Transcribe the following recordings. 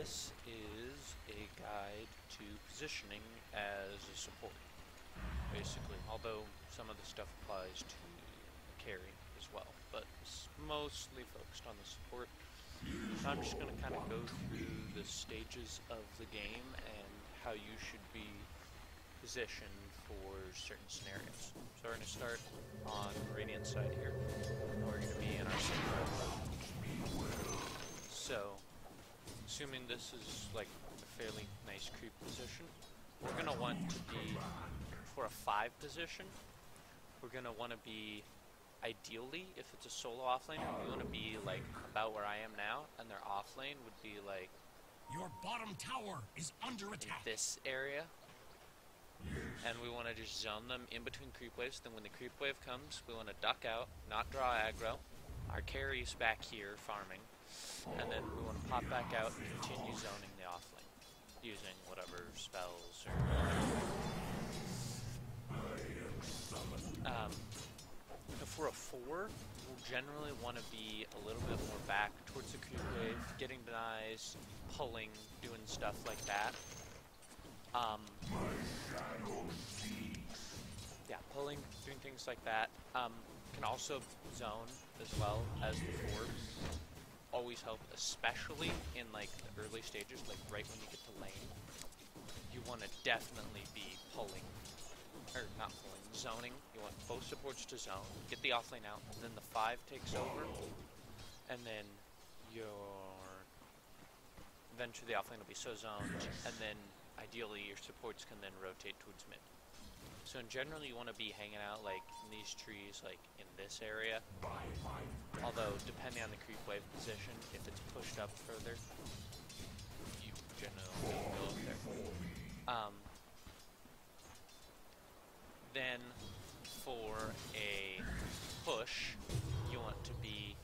This is a guide to positioning as a support, basically, although some of the stuff applies to carry as well, but it's mostly focused on the support. So I'm just going to kind of go through the stages of the game and how you should be positioned for certain scenarios. So we're going to start on the Radiant side here, and we're going to be in our center. So, assuming this is like a fairly nice creep position, we're going to want to be, for a 5 position, we're going to want to be, ideally, if it's a solo offlaner, we want to be like about where I am now, and their offlane would be like your bottom tower is under attack. This area. And we want to just zone them in between creep waves. Then when the creep wave comes, we want to duck out, not draw aggro. Our carry's back here farming. And then we want to pop back out and continue zoning the offlane using whatever spells or if we're a 4, we'll generally want to be a little bit more back towards the creep wave, getting denies, pulling, doing stuff like that. Yeah, pulling, doing things like that. Can also zone as well as before. Always help, especially in like the early stages, like right when you get to lane. You want to definitely be pulling, or not pulling, zoning. You want both supports to zone, get the offlane out, and then the 5 takes over, and then eventually the offlane will be so zoned, and then ideally your supports can then rotate towards mid. So in general you want to be hanging out like in these trees, like in this area. Although depending on the creep wave position, if it's pushed up further, you generally go up there. Then for a push, you want to be,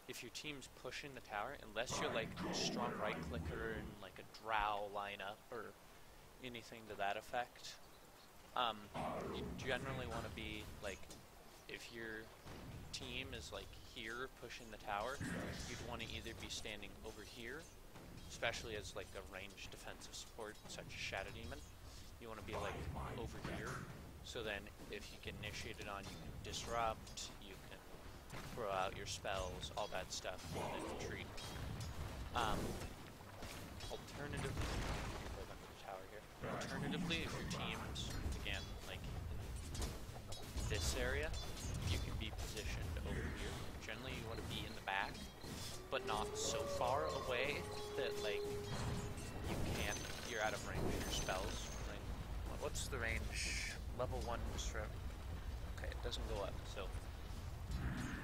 if your team's pushing the tower, unless you're like a strong right clicker and like a drow lineup or anything to that effect, you generally want to be like, if your team is like here pushing the tower, you'd want to either be standing over here, especially as like a ranged defensive support such as Shadow Demon. You want to be like over here, so then if you get initiated on, you can disrupt, you can throw out your spells, all that stuff, and then retreat. Alternatively, under the tower here. Alternatively, if your team's, again, like in this area, you can be positioned over here. Generally, you want to be in the back, but not so far away that like you're out of range of your spells. Like, what's the range? Level 1 disrupt. Okay, it doesn't go up. So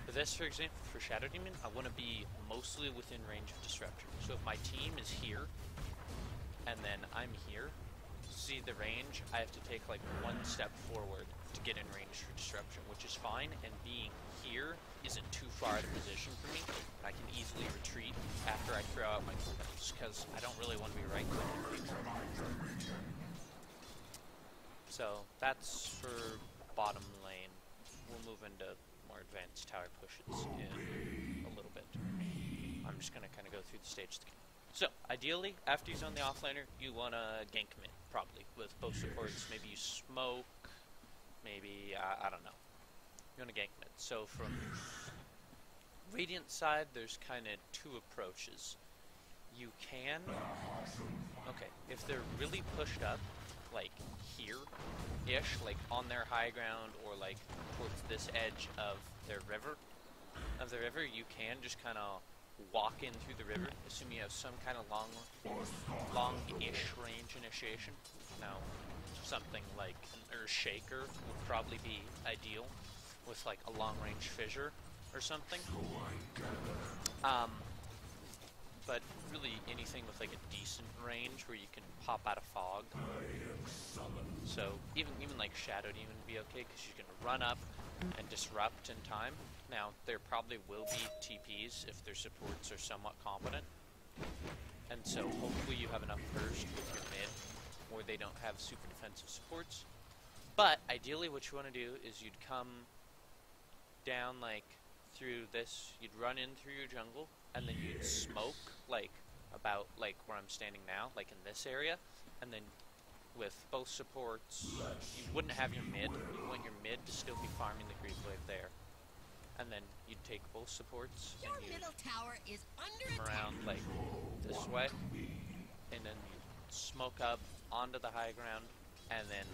for this, for example, for Shadow Demon, I want to be mostly within range of disruption. So if my team is here, and then I'm here, see the range, I have to take like 1 step forward to get in range for disruption, which is fine, and being here isn't too far out of position for me. I can easily retreat after I throw out my spells, because I don't really want to be right clicking people. So that's for bottom lane. We'll move into more advanced tower pushes in a little bit. I'm just going to kind of go through the stage. So, ideally, after you zone the offlaner, you want to gank mid, probably, with both supports. Maybe you smoke, maybe, I don't know. You want to gank mid. So from Radiant side, there's kind of 2 approaches. You can, okay, if they're really pushed up, like here-ish, like on their high ground, or like towards this edge of their river, you can just kind of walk in through the river, assuming you have some kind of long-ish range initiation. Now, something like an Earth Shaker would probably be ideal, with like a long-range fissure or something. But really anything with like a decent range where you can pop out of fog. So even like Shadow Demon would be okay, because you can run up and disrupt in time. Now, there probably will be TPs if their supports are somewhat competent. And so hopefully you have enough burst with your mid where they don't have super defensive supports. But ideally what you want to do is you'd come down like through this, you'd run in through your jungle, and then you'd smoke like about like where I'm standing now, like in this area, and then with both supports, you wouldn't have your mid. You want your mid to still be farming the creep wave there, and then you'd take both supports Your and you middle tower is under come attack. around like this way, and then you smoke up onto the high ground, and then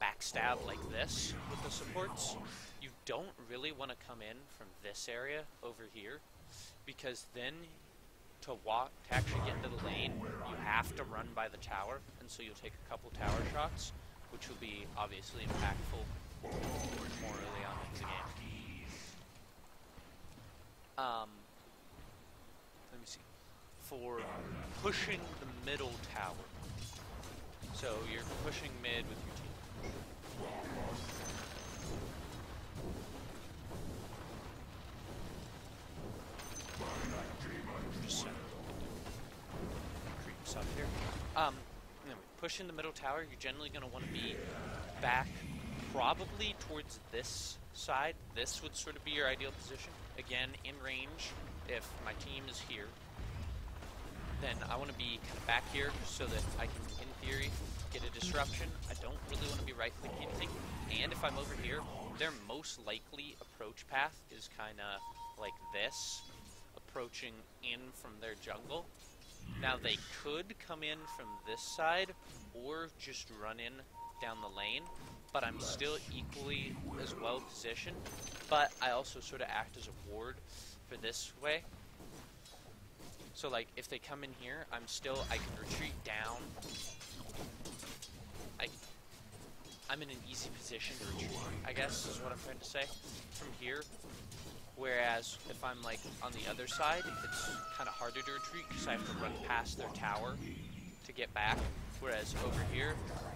backstab like this with the supports. You don't really want to come in from this area over here, because then to actually get into the lane, you have to run by the tower, and so you'll take a couple tower shots, which will be obviously impactful more early on in the game. Let me see. For pushing the middle tower, so you're pushing mid with your team. Just creeps up here. Anyway, pushing the middle tower, you're generally going to want to be back probably towards this side. This would sort of be your ideal position. Again, in range, if my team is here, then I want to be kind of back here so that I can, in theory, get a disruption. I don't really want to be right-clicking anything. And if I'm over here, their most likely approach path is kind of like this, approaching in from their jungle. Now, they could come in from this side or just run in down the lane, but I'm still equally as well positioned. But I also sort of act as a ward for this way. So, like, if they come in here, I can retreat down. I'm in an easy position to retreat, I guess, is what I'm trying to say, from here. Whereas, if I'm, like, on the other side, it's kind of harder to retreat because I have to run past their tower to get back. Whereas, over here,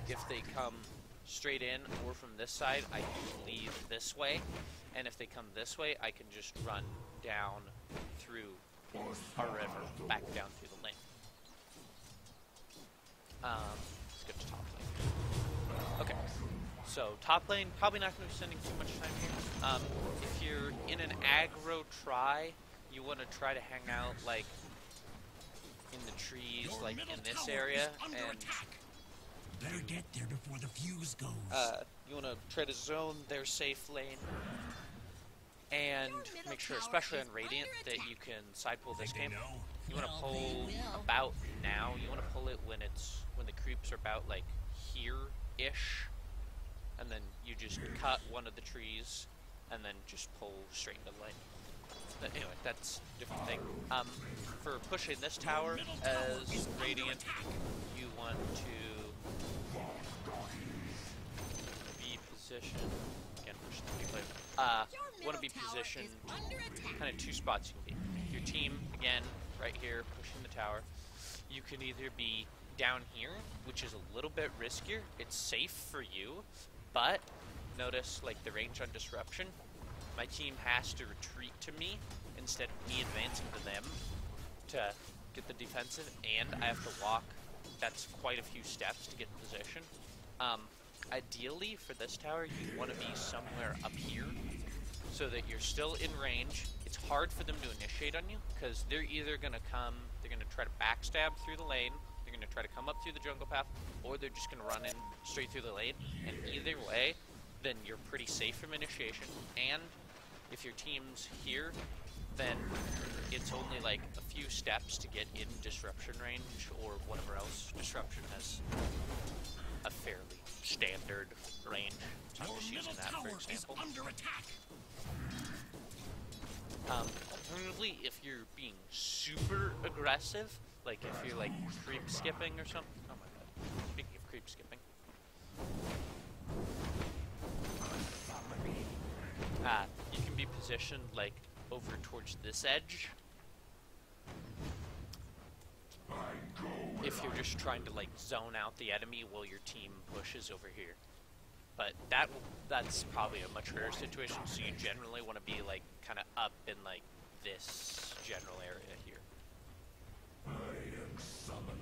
if they come straight in or from this side, I can leave this way. And if they come this way, I can just run down through our river, back down through the lane. Let's get to top lane. Okay, so top lane, probably not going to be spending too much time here. If you're in an aggro try, you want to try to hang out, like, in the trees, like, in this area, and better get there before the fuse goes. you want to try to zone their safe lane, and make sure, especially on Radiant, that you can side pull this game. You want to pull about now. You want to pull it when the creeps are about like here-ish, and then you just cut one of the trees, and then just pull straight into the lane. But anyway, that's a different thing. For pushing this tower as Radiant, you want to be positioned. Again, push the play. Want to be positioned kind of two spots you can be. Your team, again, right here, pushing the tower. You can either be down here, which is a little bit riskier. It's safe for you, but notice, like, the range on disruption. My team has to retreat to me instead of me advancing to them to get the defensive, and I have to walk. That's quite a few steps to get in position. Ideally, for this tower, you want to be somewhere up here so that you're still in range. It's hard for them to initiate on you because they're either going to try to backstab through the lane, they're going to try to come up through the jungle path, or they're just going to run in straight through the lane. And either way, then you're pretty safe from initiation. And if your team's here, then it's only like a few steps to get in disruption range or whatever else. Disruption has a fairly standard range. So I'm just using that for example. Alternatively, if you're being super aggressive, like if you're like creep skipping or something. Oh my god. Speaking of creep skipping. You can be positioned like over towards this edge. If you're just trying to like zone out the enemy while your team pushes over here. But that's probably a much rarer situation, so you generally want to be like kind of up in like this general area here. I am summoned.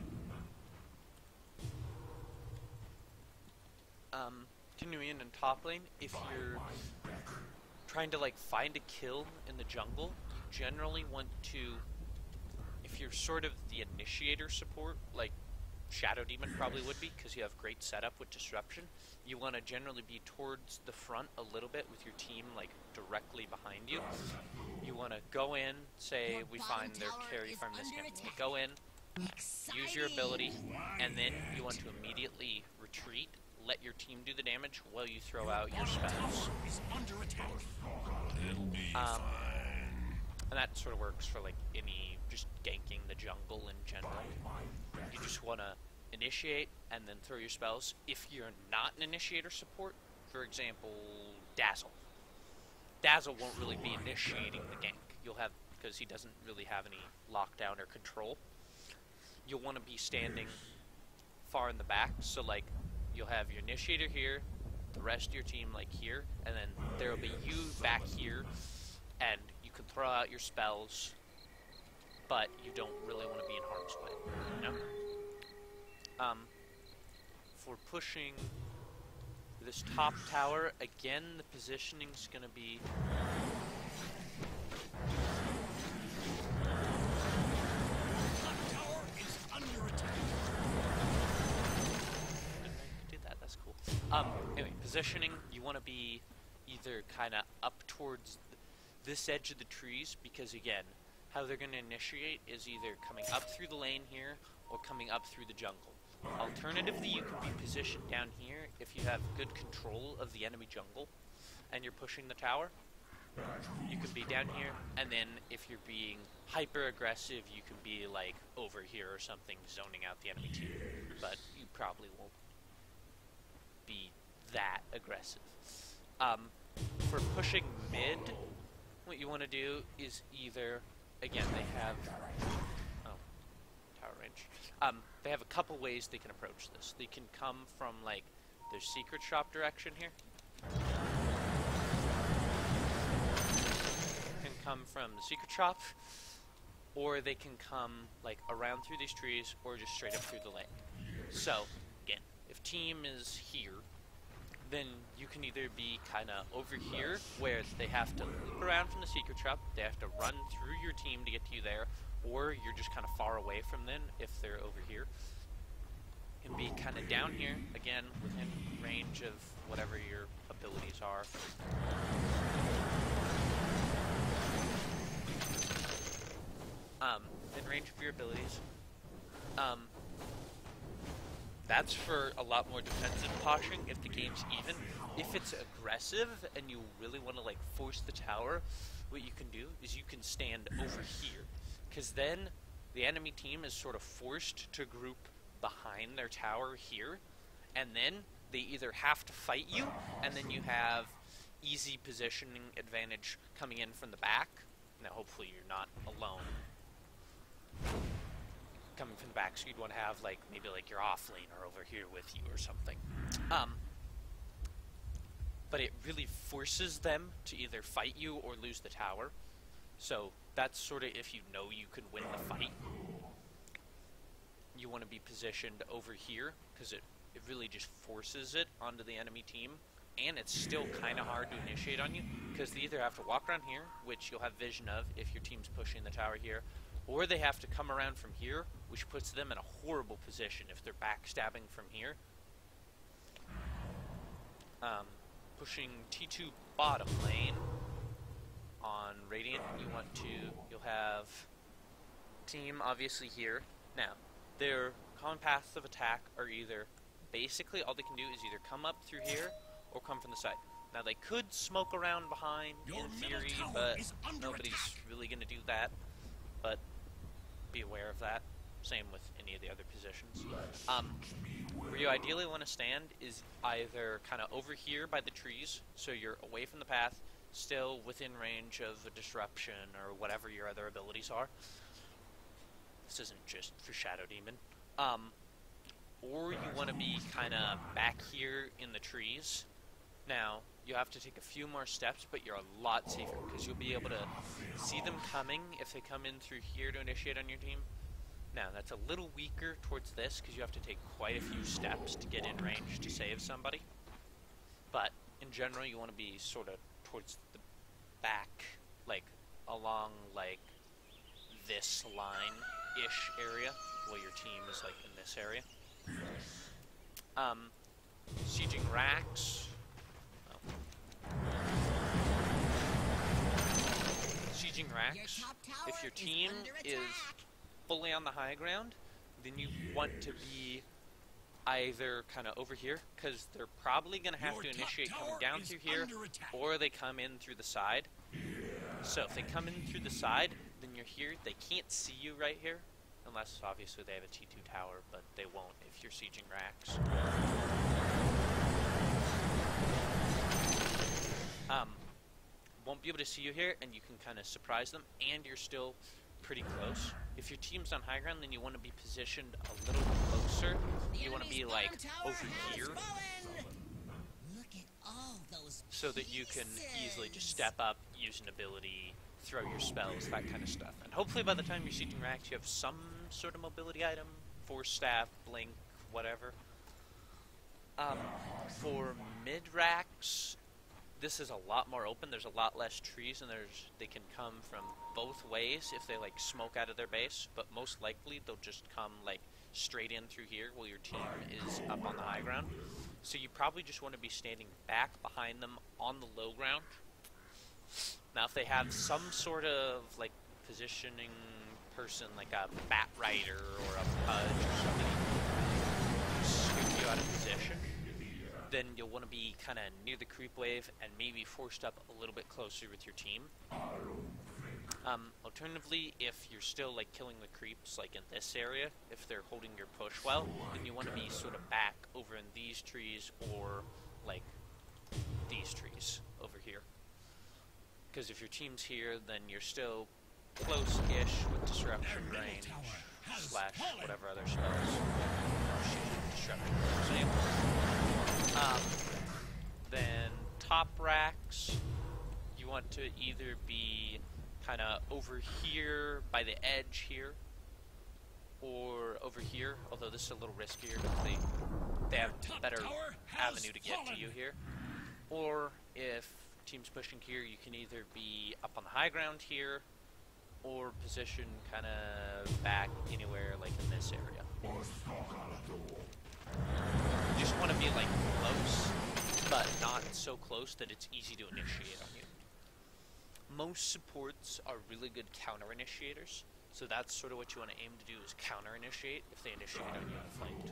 Continuing in top lane, if you're trying to like find a kill in the jungle, you generally want to, if if you're sort of the initiator support, like Shadow Demon probably would be, because you have great setup with Disruption, you want to generally be towards the front a little bit with your team, like, directly behind you. You want to go in, say we find their carry farm this game. You go in, use your ability, and then you want to immediately retreat, let your team do the damage while you throw out your spells. And that sort of works for, like, any, just ganking the jungle in general. You just want to initiate and then throw your spells. If you're not an initiator support, for example, Dazzle. Dazzle won't really be initiating the gank. You'll have, because he doesn't really have any lockdown or control. You'll want to be standing far in the back, so like, you'll have your initiator here, the rest of your team like here, and then there'll be you back here, and you can throw out your spells, but you don't really want to be in harm's way, you know? For pushing this top tower, again, the positioning's gonna be... That's cool. Anyway, positioning, you want to be either kind of up towards this edge of the trees, because again, how they're going to initiate is either coming up through the lane here, or coming up through the jungle. Alternatively, you can be positioned down here if you have good control of the enemy jungle, and you're pushing the tower. You can be down here, and then if you're being hyper-aggressive, you can be like over here or something, zoning out the enemy team. But you probably won't be that aggressive. For pushing mid, what you want to do is either, again, they have tower range. They have a couple ways they can approach this. They can come from like their secret shop direction here. Can come from the secret shop, or they can come like around through these trees, or just straight up through the lane. So again, if team is here, then you can either be kind of over here, where they have to loop around from the secret shop, they have to run through your team to get to you there, or you're just kind of far away from them if they're over here. You can be kind of down here, again, within range of whatever your abilities are. In range of your abilities. That's for a lot more defensive posturing if the game's even. If it's aggressive and you really want to like force the tower, what you can do is you can stand over here. Because then the enemy team is sort of forced to group behind their tower here, and then they either have to fight you, and then you have easy positioning advantage coming in from the back. Now hopefully you're not alone coming from the back, so you'd want to have like maybe like your offlaner over here with you or something. But it really forces them to either fight you or lose the tower. So that's sort of if you know you can win the fight. You want to be positioned over here, because it really just forces it onto the enemy team. And it's still kind of hard to initiate on you, because they either have to walk around here, which you'll have vision of if your team's pushing the tower here, or they have to come around from here, which puts them in a horrible position if they're backstabbing from here. Pushing T2 bottom lane on Radiant, you'll have team obviously here. Now, their common paths of attack are either, basically all they can do is either come up through here or come from the side. Now they could smoke around behind in theory, but nobody's really going to do that. But be aware of that. Same with any of the other positions. Where you ideally want to stand is either kind of over here by the trees, so you're away from the path, still within range of a disruption or whatever your other abilities are. This isn't just for Shadow Demon. Or you want to be kind of back here in the trees. Now, you have to take a few more steps, but you're a lot safer, because you'll be able to see them coming if they come in through here to initiate on your team. Now, that's a little weaker towards this, because you have to take quite a few steps to get in range to save somebody. But, in general, you want to be sort of towards the back, like, along, like, this line-ish area, while your team is like in this area. Sieging racks. Sieging racks. If your team is fully on the high ground, then you want to be either kind of over here, because they're probably going to have to initiate coming down through here, or they come in through the side. So if they come in through the side, then you're here. They can't see you right here, unless obviously they have a T2 tower, but they won't if you're sieging racks. Won't be able to see you here, and you can kind of surprise them, and you're still pretty close. If your team's on high ground, then you want to be positioned a little closer. You want to be like over here, so that you can easily just step up, use an ability, throw your spells, that kind of stuff. And hopefully by the time you're sieging racks, you have some sort of mobility item, force staff, blink, whatever. For mid racks, this is a lot more open. There's a lot less trees, and they can come from both ways if they like smoke out of their base. But most likely they'll just come like straight in through here while your team is up on the high ground. So you probably just want to be standing back behind them on the low ground. Now, if they have some sort of like positioning person, like a bat rider or a pudge or something, scoop you out of position, then you'll want to be kind of near the creep wave and maybe forced up a little bit closer with your team. Alternatively, if you're still like killing the creeps like in this area, if they're holding your push well, then you want to be sort of back over in these trees or like these trees over here. Because if your team's here, then you're still close-ish with disruption range slash whatever other spells. Disruption range. Then top racks, you want to either be kind of over here by the edge here, or over here, although this is a little riskier. They have a better avenue to get to you here. Or if team's pushing here, you can either be up on the high ground here, or position kind of back anywhere like in this area. You just want to be like close, but not so close that it's easy to initiate on you. Most supports are really good counter initiators, so that's sort of what you want to aim to do, is counter initiate if they initiate on you in flanked.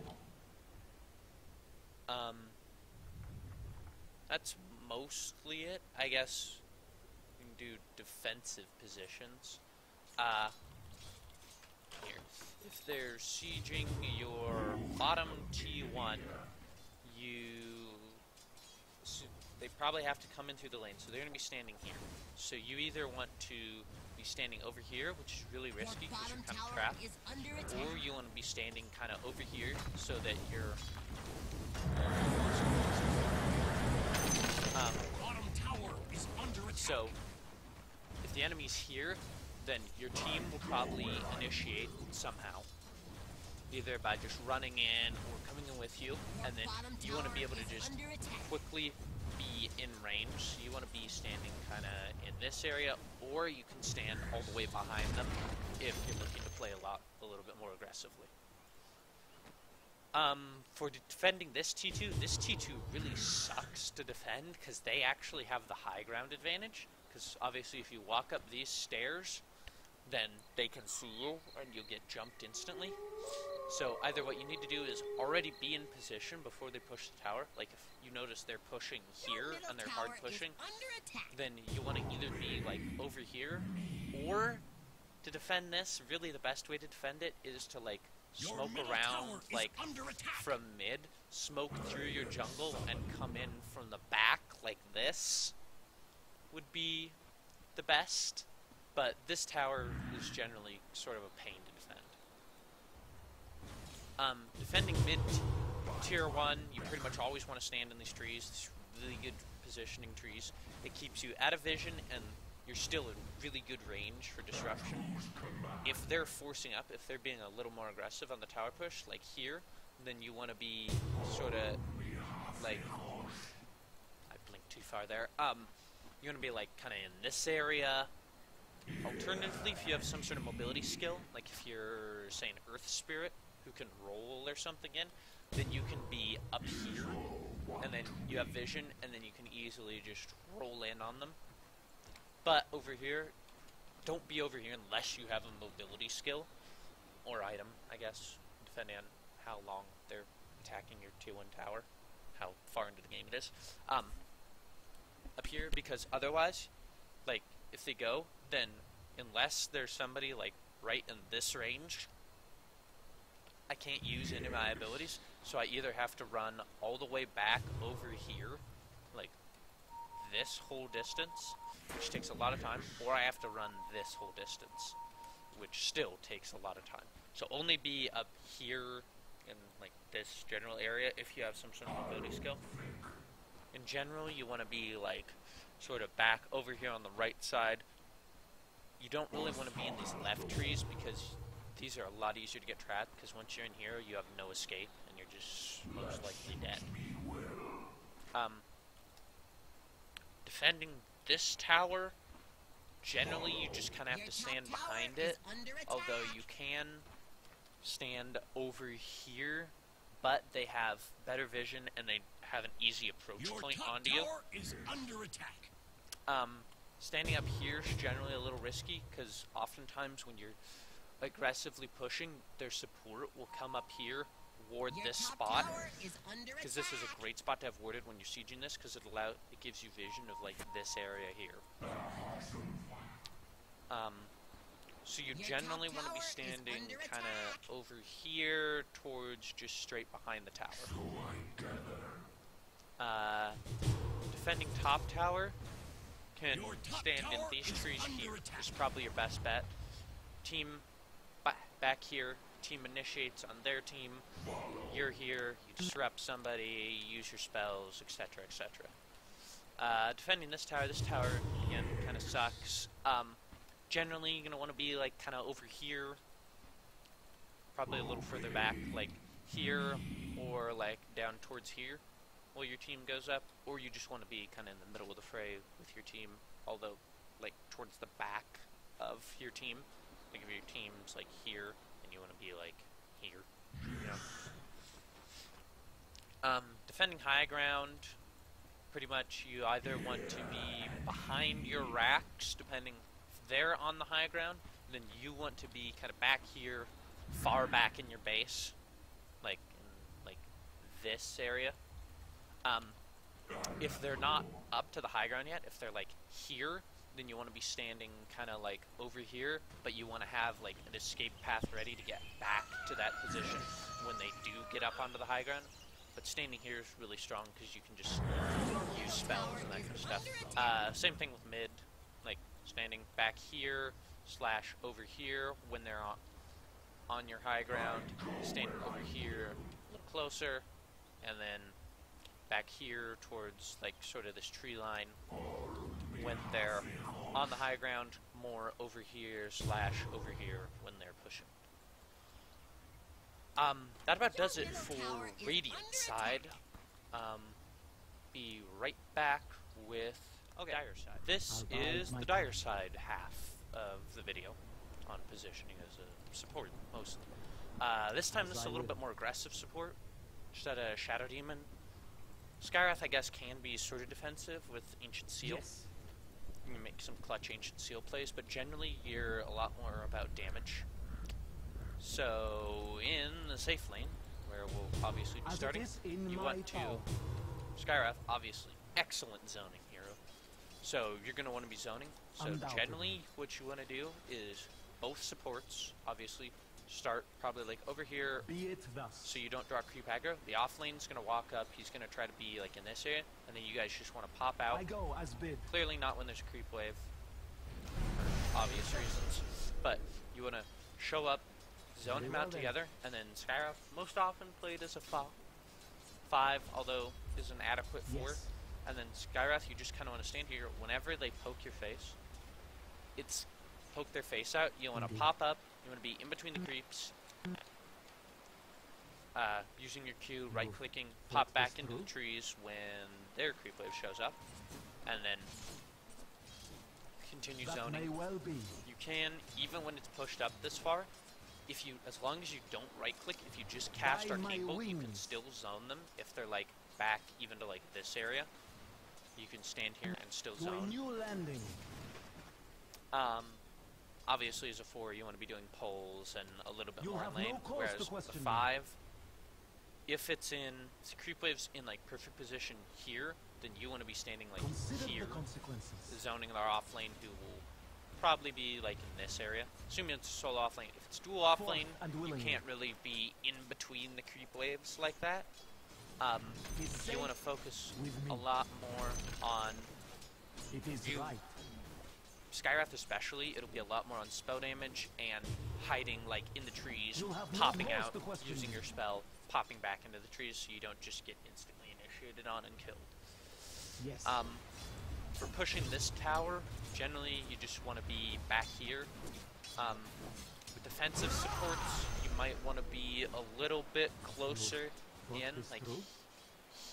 That's mostly it. I guess you can do defensive positions. Here. If they're sieging your bottom T1, they probably have to come in through the lane, so they're going to be standing here. So you either want to be standing over here, which is really risky because you're kind of trapped, or you want to be standing kind of over here so that you're... So, if the enemy's here, then your team will probably initiate somehow, either by just running in or coming in with you, and then you want to be able to just quickly be in range. So you want to be standing kind of in this area, or you can stand all the way behind them if you're looking to play a little bit more aggressively. For defending this T2 really sucks to defend because they actually have the high ground advantage. Because obviously if you walk up these stairs, then they can see you and you'll get jumped instantly. So either what you need to do is already be in position before they push the tower. Like if you notice they're pushing here and they're hard pushing, then you want to either be like over here, or to defend this, really the best way to defend it is to like smoke around like from mid, smoke through your jungle and come in from the back like this would be the best. But this tower is generally sort of a pain to defend. Defending mid tier 1, you pretty much always want to stand in these trees, these really good positioning trees. It keeps you out of vision and you're still in really good range for disruption. If they're forcing up, if they're being a little more aggressive on the tower push, like here, then you want to be sort of like, I blinked too far there. You want to be like kind of in this area, Alternatively, if you have some sort of mobility skill, like if you're, say, an Earth Spirit who can roll or something in, then you can be up here, and then you have vision, and then you can easily just roll in on them. But over here, don't be over here unless you have a mobility skill, or item, I guess, depending on how long they're attacking your 2-1 tower, how far into the game it is. Up here, because otherwise, like, if they go, then unless there's somebody, like, right in this range, I can't use any of my abilities, so I either have to run all the way back over here, like this whole distance, which takes a lot of time, or I have to run this whole distance, which still takes a lot of time. So only be up here in, like, this general area if you have some sort of mobility skill. In general, you want to be, like, sort of back over here on the right side. You don't really want to be in these left trees because these are a lot easier to get trapped, because once you're in here, you have no escape, and you're just most likely dead. Defending this tower, generally you just kind of have to stand behind it, although you can stand over here, but they have better vision, and they have an easy approach point onto you. Your top tower is under attack. Standing up here is generally a little risky, because oftentimes when you're aggressively pushing, their support will come up here, ward this spot, because this is a great spot to have warded when you're sieging this, because it gives you vision of, like, this area here. So you generally want to be standing kind of over here towards just straight behind the tower. Defending top tower can stand in these trees here. Is probably your best bet. Team back here. Team initiates on their team. You're here. You disrupt somebody. Use your spells, etc., etc. Defending this tower again kind of sucks. Generally, you're gonna want to be, like, kind of over here, probably a little further back, like here, or like down towards here, while your team goes up, or you just want to be kind of in the middle of the fray with your team, although, like, towards the back of your team. Like, if your team's, like, here, and you want to be, like, here, you know. Defending high ground, pretty much you either want to be behind your racks, depending if they're on the high ground, and then you want to be kind of back here, far back in your base, like, in, like, this area. If they're not up to the high ground yet, if they're, like, here, then you want to be standing kind of, like, over here, but you want to have, like, an escape path ready to get back to that position when they do get up onto the high ground. But standing here is really strong because you can just use spells and that kind of stuff. Same thing with mid, like, standing back here / over here when they're on your high ground, standing over here a little closer, and then back here towards, like, sort of this tree line when they're on the high ground, more over here / over here when they're pushing. That about does it for Radiant side. Be right back with Dire side. This is the Dire side half of the video on positioning as a support, mostly. This time this is a little bit more aggressive support. Just at a Shadow Demon. Skywrath, I guess, can be sort of defensive with Ancient Seal. Yes. You can make some clutch Ancient Seal plays, but generally you're a lot more about damage. So, in the safe lane, where we'll obviously be starting, you want to... Skywrath, obviously, excellent zoning hero. So, you're going to want to be zoning. So, generally, what you want to do is both supports, obviously, start probably, like, over here, Be it thus. so you don't draw creep aggro. The off lane's going to walk up, he's going to try to be, like, in this area, and then you guys just want to pop out. I go as bid. Clearly not when there's a creep wave, for obvious reasons, but you want to show up, zone him out together, and then Skywrath most often played as a 5, although is an adequate 4. Yes. And then Skywrath, you just kind of want to stand here. Whenever they poke your face, it's poke their face out. You want to pop up. You want to be in between the creeps. Using your Q, right-clicking, pop back into the trees when their creep wave shows up. And then continue That zoning. may well be. You can, even when it's pushed up this far, if you, as long as you don't right-click, if you just cast By my Arcane Bolt, you can wings. still zone them. If they're like back even to like this area, you can stand here and still To a zone. new landing. Obviously, as a 4, you want to be doing poles and a little bit You more have in lane. no cause Whereas to question the me. 5, if it's in the creep waves in like perfect position here, then you want to be standing like Consider here, the consequences. zoning our off lane, who will probably be like in this area. Assuming it's solo off lane. If it's dual off Forth lane, and you willingly. can't really be in between the creep waves like that. Is You want to safe focus with me. a lot more on It is you- right. Skywrath especially. It'll be a lot more on spell damage and hiding like in the trees, You have no popping cause out, to question using me. your spell, popping back into the trees so you don't just get instantly initiated on and killed. Yes. For pushing this tower, generally you just want to be back here. With defensive supports, you might want to be a little bit closer Thought in, this like through?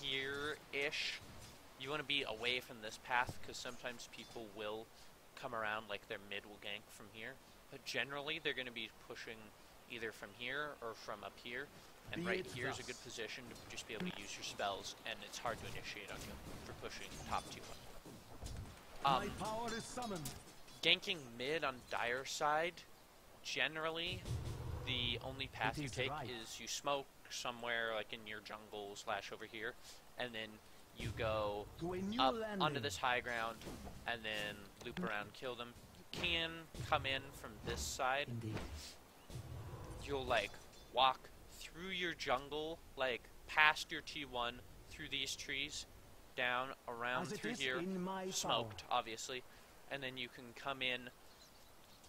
here-ish. You want to be away from this path because sometimes people will come around, like their mid will gank from here. But generally, they're going to be pushing either from here or from up here. And Be right it here is a thus. good position to just be able to use your spells, and it's hard to initiate on you for pushing top 2. My power is summoned. Ganking mid on Dire side, generally, the only path It you is take right. is you smoke somewhere like in your jungle / over here, and then you go To a new up landing. onto this high ground, and then loop around, kill them. You can come in from this side. Indeed. You'll like walk through your jungle, like past your T1, through these trees, down around As it through is here, in my smoked obviously, and then you can come in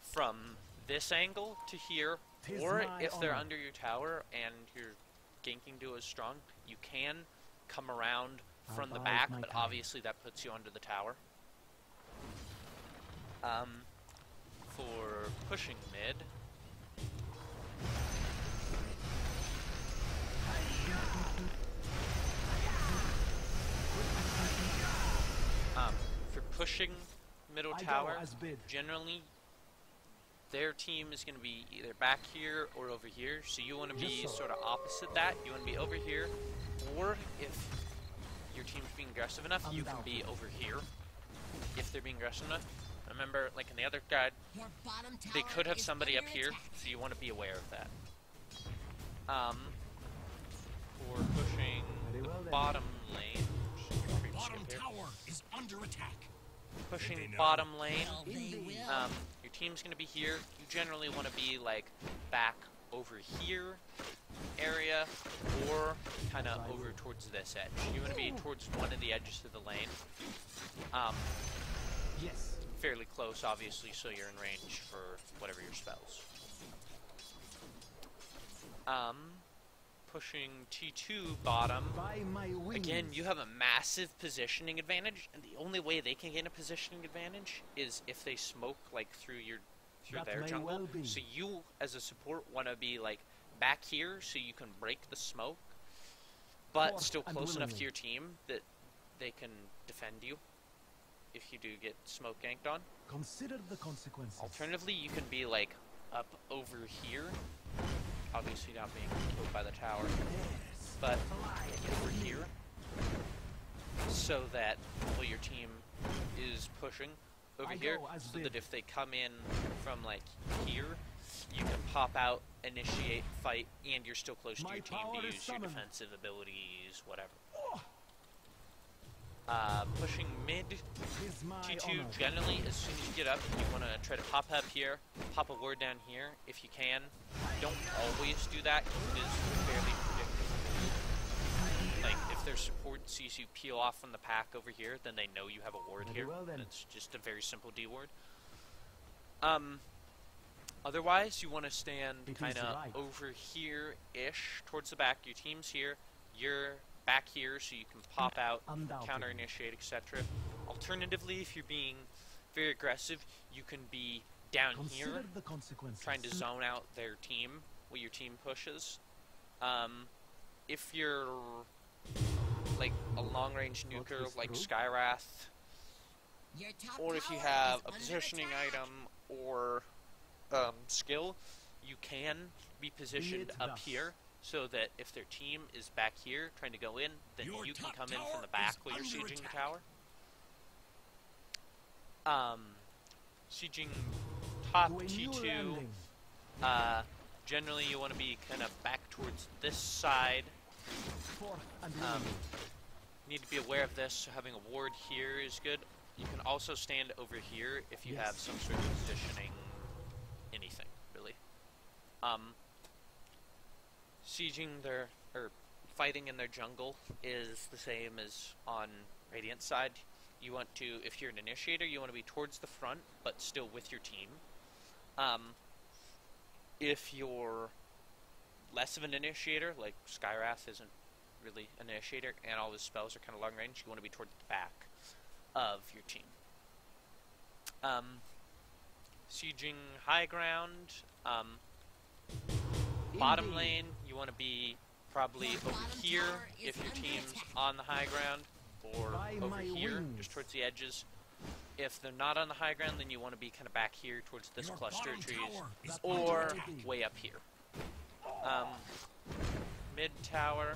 from this angle to here, 'Tis or my if they're honor. under your tower and your ganking duo is strong, you can come around from the Abide back, my but kind. obviously that puts you under the tower. For pushing mid, for pushing middle I go tower, as bid. generally their team is going to be either back here or over here, so you want to be Yes, sir. sort of opposite that. You want to be over here, or if your team's being aggressive enough, you can be over here if they're being aggressive enough. Remember, like in the other guide, Your bottom tower they could have is somebody up under here, attack. so you want to be aware of that. For pushing Very well the then. bottom lane, creep Bottom skip here. tower is under attack. Pushing They know. bottom lane, Well, they Indeed. will. your team's going to be here. You generally want to be like back over here area, or kind of over towards this edge. You want to be towards one of the edges of the lane. Yes. Fairly close, obviously, so you're in range for whatever your spells. Pushing T2 bottom. By my wings. Again, you have a massive positioning advantage, and the only way they can gain a positioning advantage is if they smoke like through That their may jungle. well be. So you, as a support, want to be like back here so you can break the smoke, but Forth still and close enough to willingly. your team that they can defend you if you do get smoke ganked on. Consider the consequences. Alternatively, you can be like up over here, obviously not being killed by the tower, Yes. but Fly. over here, so that while your team is pushing over I here, go as so bid. that if they come in from like here, you can pop out, initiate, fight, and you're still close to My your team power to is use your summoned. defensive abilities, whatever. Oh, Pushing mid, 'tis my T2, honor. generally, as soon as you get up, you want to try to pop up here, pop a ward down here, if you can. Don't always do that, because it is fairly predictable. Like, if their support sees you peel off from the pack over here, then they know you have a ward Very here. well then. It's just a very simple D ward. Otherwise, you want to stand It is kind of right. over here-ish, towards the back. Your team's here, you're back here, so you can pop out, Undoubtedly. counter initiate, etc. Alternatively, if you're being very aggressive, you can be down Consider here, the consequences. trying to zone out their team while your team pushes. If you're like a long-range Thought nuker this like through? Skywrath, Your top or if you tower have is a under positioning attack. item or skill, you can be positioned it up thus. here so that if their team is back here trying to go in, then Your you can top come in tower from the back is while you're under sieging the attack. tower. Sieging top To a new T2, landing. generally you want to be kind of back towards this side. Forth and Um, winning. need to be aware of this, so having a ward here is good. You can also stand over here if you have Yes. some sort of positioning, anything, really. Sieging their, or fighting in their jungle is the same as on Radiant's side. You want to, if you're an initiator, you want to be towards the front, but still with your team. If you're less of an initiator, like Skywrath isn't really an initiator, and all his spells are kind of long range, you want to be towards the back of your team. Sieging high ground, bottom Indeed. lane, you want to be probably Your over bottom here tower is if your under team's attack. on the high ground, or By over my here, wings. just towards the edges. If they're not on the high ground, then you want to be kind of back here towards this Your cluster bottom of trees, tower is That under or attack. way up here. Mid tower,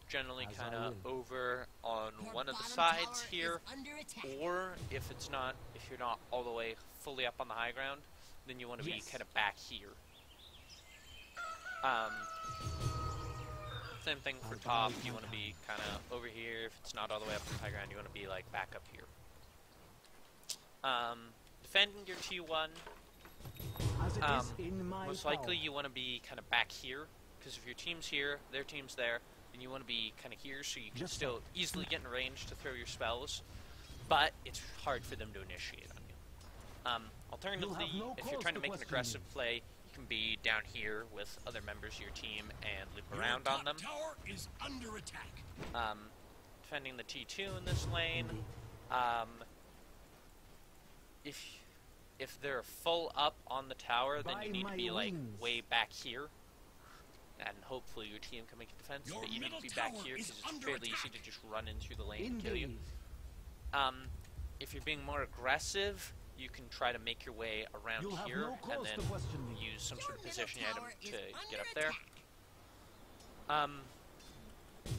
generally As I kind of will. over on Your one of the bottom sides tower here, is under attack. or if you're not all the way fully up on the high ground, then you want to be Yes. kind of back here. Same thing for I'll top, bide you my want to be kind of over here. If it's not all the way up on the high ground, you want to be like back up here. Defending your T1, As it is in my most power. likely you want to be kind of back here, because if your team's here, their team's there, then you want to be kind of here so you can Just still easily get in range to throw your spells, but it's hard for them to initiate on you. Alternatively, no if you're cause trying to to make an question aggressive me. play, you can be down here with other members of your team and loop Your around top on them. tower is under attack. Defending the T2 in this lane. Indeed. If they're full up on the tower, then By you need to my be like wings. way back here, and hopefully your team can make a defense. Your But you need middle to be back tower here is because it's under fairly easy attack. to just run in through the lane and kill you. Indeed. If you're being more aggressive, you can try to make your way around You'll have here no cause and to then question me. use some Your sort of middle positioning item tower is to under get up there. attack.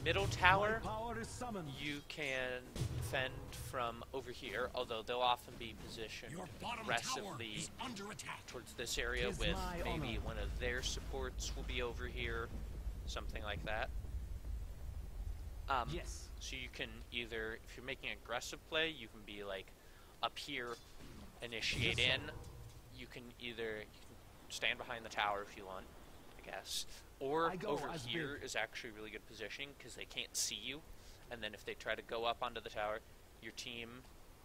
Middle My tower, power is summoned. you can defend from over here, although they'll often be positioned Your bottom tower aggressively is under attack. towards this area Tis with my maybe honor. one of their supports will be over here, something like that. Yes. So you can either, if you're making an aggressive play, you can be like up here, initiate Yes, sir. in. You can stand behind the tower if you want, I guess. Or I go over as here big. is actually really good positioning because they can't see you. And then if they try to go up onto the tower, your team,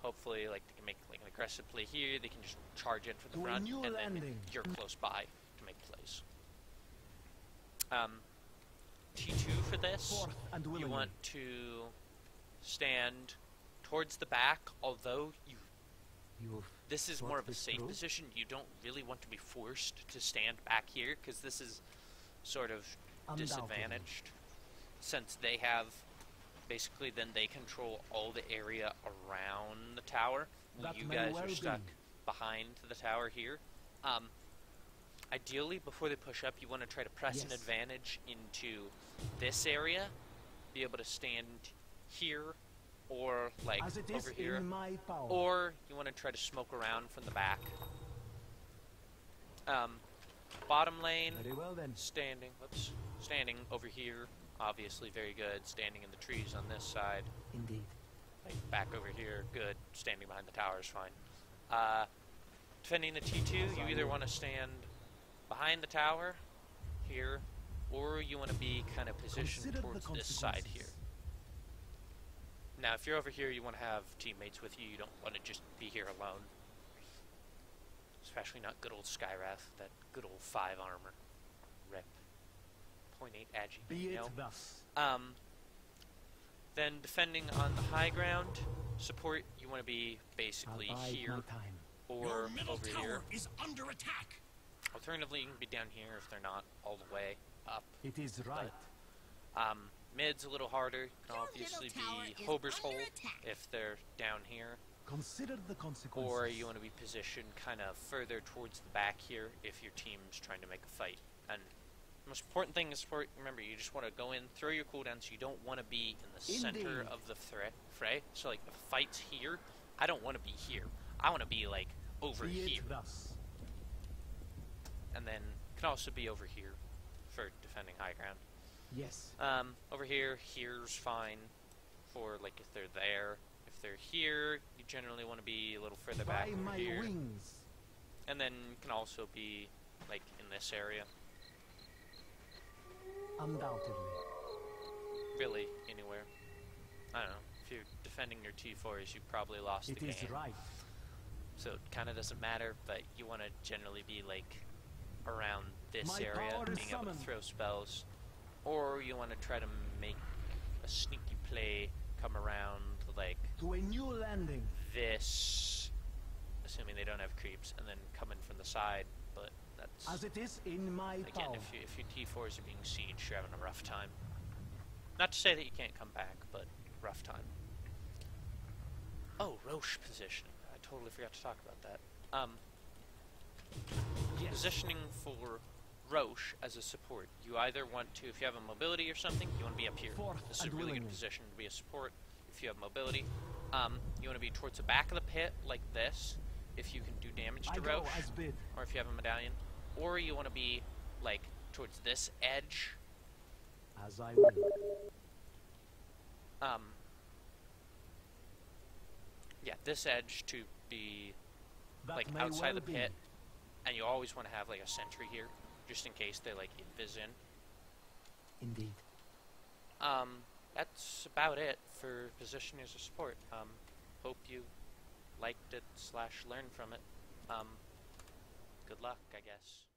hopefully, like they can make like an aggressive play here. They can just charge in from the To a front, new and then landing. you're close by to make plays. T2 for this, Forth and you willingly. want to stand towards the back, although this is more thought of a this safe through? position. You don't really want to be forced to stand back here, because this is sort of Undoubtedly. disadvantaged, since they have, basically then they control all the area around the tower, while That you may guys well are be. stuck behind the tower here. Ideally, before they push up, you want to try to press an Yes. advantage into this area, be able to stand here, or like As it is over here, in my power. or you want to try to smoke around from the back. Bottom lane, Very well then. standing over here, obviously very good. Standing in the trees on this side, Indeed. like back over here, good. Standing behind the tower is fine. Defending the T2, you either want to stand behind the tower here, or you want to be kind of positioned Consider the towards this side here. consequences. Now, if you're over here, you want to have teammates with you. You don't want to just be here alone. Especially not good old Skywrath, that good old 5 armor. Rip. 0.8 agi. Be you it know? thus. Then defending on the high ground, support, you want to be I'll basically bide here my time. or Your middle over tower here. is under attack. Alternatively, you can be down here if they're not all the way up. It is right. Mid's a little harder. You can Your obviously middle tower be is Hober's under Hole attack. if they're down here. Consider the consequences. or you want to be positioned kind of further towards the back here if your team's trying to make a fight. And the most important thing is, remember, you just want to go in, throw your cooldowns. You don't want to be in the center of the fray. So, like, if the fight's here, I don't want to be here. I want to be, like, over here. Thus. And then can also be over here for defending high ground. Yes. Over here, here's fine for, like, if they're there. If they're here, you generally want to be a little further back By over my here. wings. And then can also be, like, in this area. Undoubtedly. Really, anywhere. I don't know. If you're defending your T4s, you probably lost the game. It is right. So it kind of doesn't matter, but you want to generally be, like, around this My area, power is being able to summoned. throw spells. Or you want to try to make a sneaky play, come around, like, To a new landing. this, assuming they don't have creeps, and then come in from the side, but that's... As it is in my Again, power. if your T4s are being sieged, you're having a rough time. Not to say that you can't come back, but rough time. Oh, Roche positioning. I totally forgot to talk about that. Yes. Positioning for Roche as a support. You either want to, if you have a mobility or something, you want to be up here. Forth This is a and really good willingly. position to be a support if you have mobility. You want to be towards the back of the pit, like this, if you can do damage I to go Roche, as bid. or if you have a medallion. Or you want to be, like, towards this edge. As I will. Yeah, this edge to be, That like, may outside well the be. pit. And you always want to have, like, a sentry here, just in case they, like, invis in. Indeed. That's about it for positioning as a support. Hope you liked it / learned from it. Good luck, I guess.